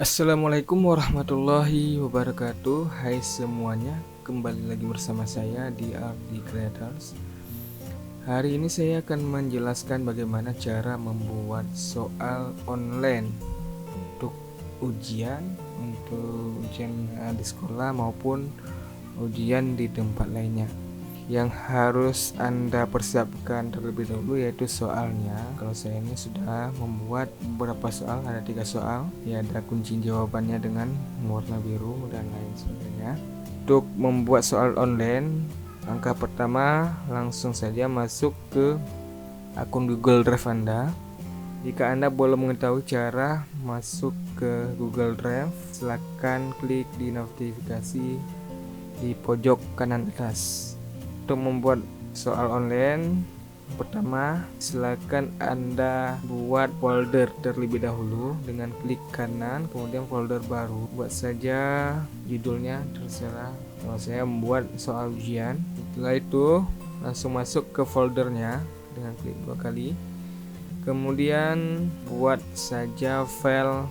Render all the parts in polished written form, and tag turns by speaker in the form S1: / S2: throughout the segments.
S1: Assalamualaikum warahmatullahi wabarakatuh. Hai semuanya, kembali lagi bersama saya di RD Creators. Hari ini saya akan menjelaskan bagaimana cara membuat soal online untuk ujian di sekolah maupun ujian di tempat lainnya. Yang harus Anda persiapkan terlebih dahulu yaitu soalnya. Kalau saya ini sudah membuat beberapa soal, ada 3 soal. Ya, ada kunci jawabannya dengan warna biru dan lain sebagainya. Untuk membuat soal online, langkah pertama langsung saja masuk ke akun Google Drive Anda. Jika Anda belum mengetahui cara masuk ke Google Drive, silakan klik di notifikasi di pojok kanan atas. Untuk membuat soal online, pertama silakan Anda buat folder terlebih dahulu dengan klik kanan, kemudian folder baru. Buat saja judulnya, terserah. Kalau saya membuat soal ujian, setelah itu langsung masuk ke foldernya dengan klik 2 kali. Kemudian buat saja file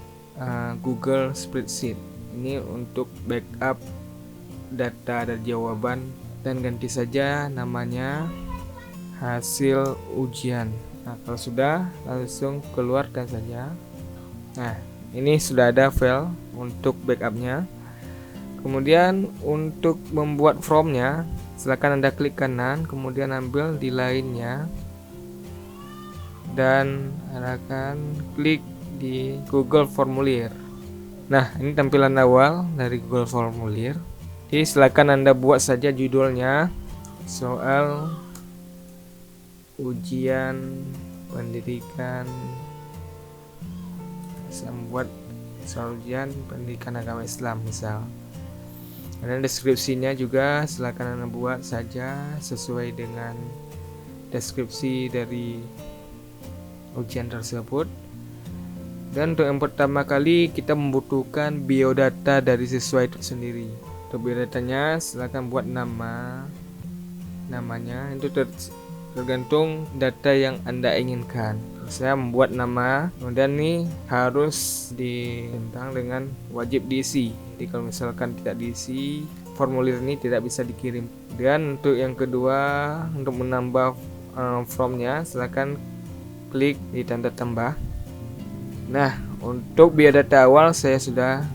S1: Google Spreadsheet. Ini untuk backup data dan jawaban, dan ganti saja namanya hasil ujian. Nah, kalau sudah, langsung keluarkan saja. Nah, ini sudah ada file untuk backupnya. Kemudian untuk membuat formnya, silakan Anda klik kanan, kemudian ambil di lainnya dan arahkan klik di Google Formulir. Nah, ini tampilan awal dari Google Formulir. Jadi silakan Anda buat saja judulnya soal ujian pendidikan. Saya membuat soal ujian pendidikan agama Islam misal. Dan deskripsinya juga silakan Anda buat saja sesuai dengan deskripsi dari ujian tersebut. Dan untuk yang pertama kali kita membutuhkan biodata dari siswa itu sendiri. Untuk biodatanya silakan buat namanya itu tergantung data yang Anda inginkan. Saya membuat nama, kemudian ini harus ditentang dengan wajib diisi. Jadi kalau misalkan tidak diisi, formulir ini tidak bisa dikirim. Dan untuk yang kedua, untuk menambah formnya silakan klik di tanda tambah. Nah, untuk biodata awal saya sudah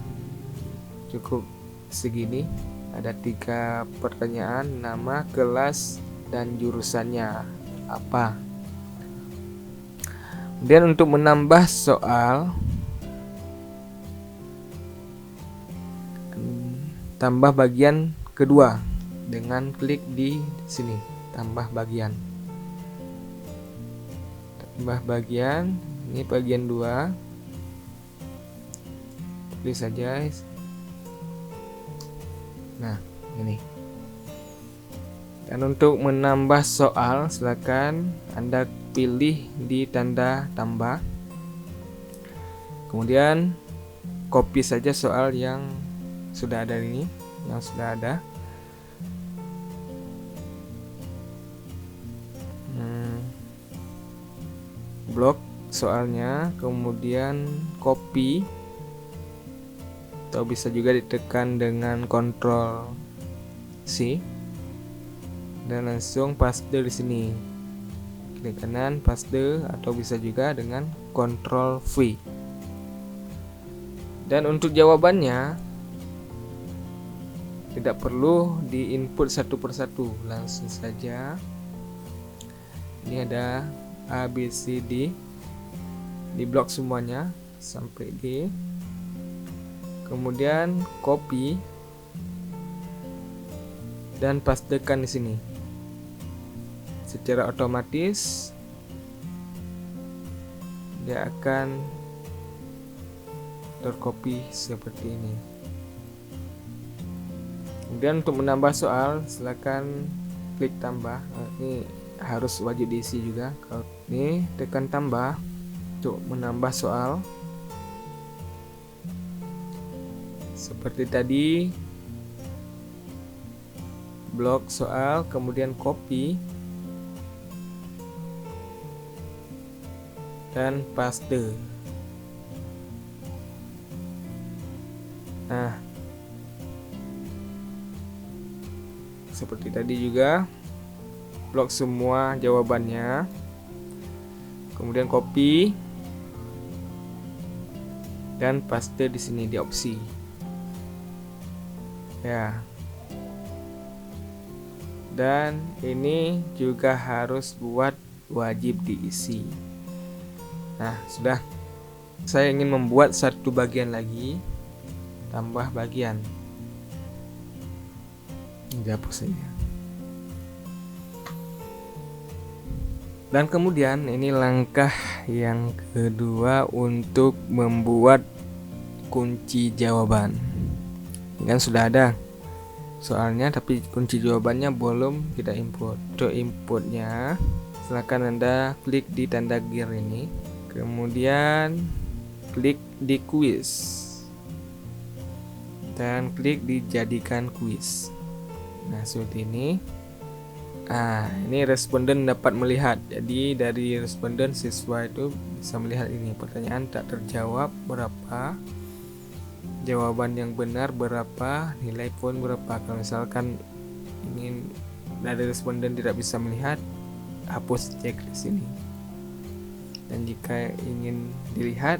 S1: cukup segini. Ada 3 pertanyaan, nama, kelas, dan jurusannya apa. Kemudian untuk menambah soal, tambah bagian kedua dengan klik di sini, tambah bagian. Tambah bagian, ini bagian 2. Tulis saja. Nah, ini. Dan untuk menambah soal, silakan Anda pilih di tanda tambah. Kemudian copy saja soal yang sudah ada ini, yang sudah ada. Blok soalnya, kemudian copy, atau bisa juga ditekan dengan Ctrl C dan langsung paste di sini. Klik kanan paste, atau bisa juga dengan Ctrl V. Dan untuk jawabannya tidak perlu diinput satu persatu, langsung saja. Ini ada A, B, C, D, di blok semuanya sampai D. Kemudian copy dan pastekan di sini. Secara otomatis dia akan tercopy seperti ini. Kemudian untuk menambah soal, silakan klik tambah. Ini harus wajib diisi juga. Kalau ini tekan tambah untuk menambah soal. Seperti tadi, blok soal, kemudian copy dan paste. Nah, seperti tadi juga, blok semua jawabannya, kemudian copy dan paste di sini di opsi. Ya. Dan ini juga harus buat wajib diisi. Nah, sudah. Saya ingin membuat satu bagian lagi, tambah bagian. Dihapus saja. Dan kemudian ini langkah yang kedua untuk membuat kunci jawaban. Ini kan sudah ada soalnya, tapi kunci jawabannya belum kita input. Untuk inputnya, silakan Anda klik di tanda gear ini, kemudian klik di quiz dan klik di jadikan quiz. Nah, seperti ini. Ini responden dapat melihat. Jadi dari responden siswa itu bisa melihat ini pertanyaan tak terjawab berapa, jawaban yang benar berapa, nilai pun berapa. Kalau misalkan ingin dari responden tidak bisa melihat, hapus checklist ini. Dan jika ingin dilihat,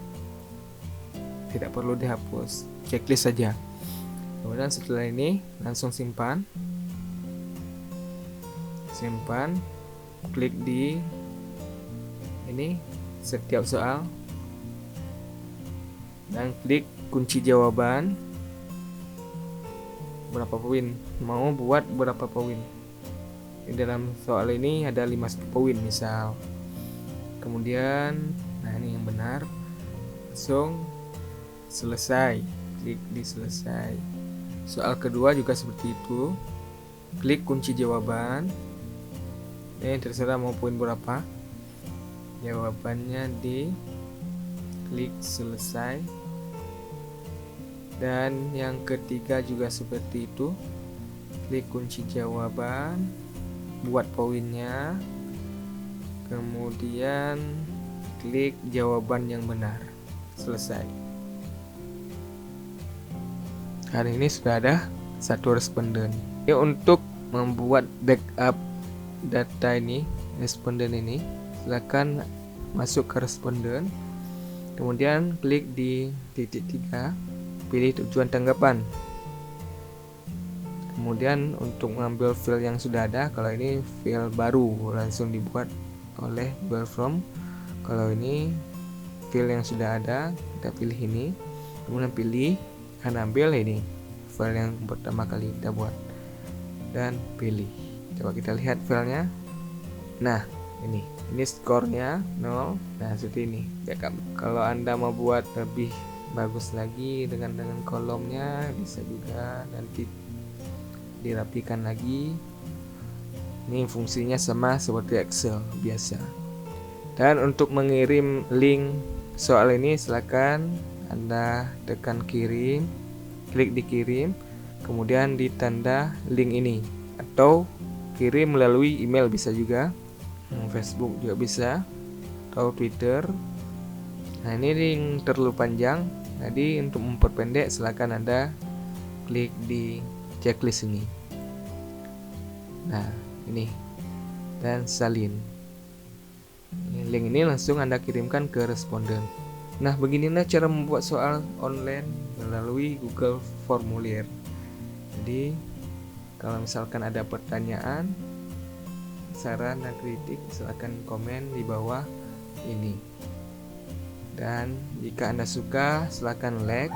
S1: tidak perlu dihapus, checklist saja. Kemudian setelah ini langsung simpan, klik di ini setiap soal dan klik kunci jawaban. Berapa poin? Mau buat berapa poin? Di dalam soal ini ada 5 poin misal. Kemudian, nah ini yang benar. Langsung selesai. Klik di selesai. Soal kedua juga seperti itu. Klik kunci jawaban. Ini terserah mau poin berapa. Jawabannya di klik selesai. Dan yang ketiga juga seperti itu. Klik kunci jawaban, buat poinnya, kemudian klik jawaban yang benar. Selesai. Hari ini sudah ada satu responden. Ini untuk membuat backup data ini, responden ini, silakan masuk ke responden, kemudian klik di titik 3, pilih tujuan tanggapan. Kemudian untuk mengambil file yang sudah ada, kalau ini file baru langsung dibuat oleh Google Form. Kalau ini file yang sudah ada, kita pilih ini, kemudian pilih akan ambil ini file yang pertama kali kita buat dan pilih. Coba kita lihat filenya. Nah, ini skornya 0. Nah, seperti ini. Kalau Anda mau buat lebih bagus lagi dengan kolomnya, bisa juga nanti dirapikan lagi. Ini fungsinya sama seperti Excel biasa. Dan untuk mengirim link soal ini, silakan Anda tekan kirim, klik di kirim, kemudian di tanda link ini, atau kirim melalui email bisa juga, Facebook juga bisa, atau Twitter. Nah, ini link terlalu panjang, jadi untuk memperpendek silakan Anda klik di checklist ini. Nah, ini dan salin. Link ini langsung Anda kirimkan ke responden. Nah, beginilah cara membuat soal online melalui Google Formulir. Jadi, kalau misalkan ada pertanyaan, saran dan kritik, silakan komen di bawah ini. Dan jika Anda suka, silakan like,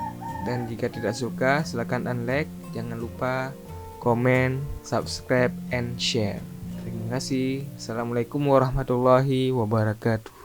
S1: dan jika tidak suka, silakan unlike. Jangan lupa komen, subscribe, and share. Terima kasih. Assalamualaikum warahmatullahi wabarakatuh.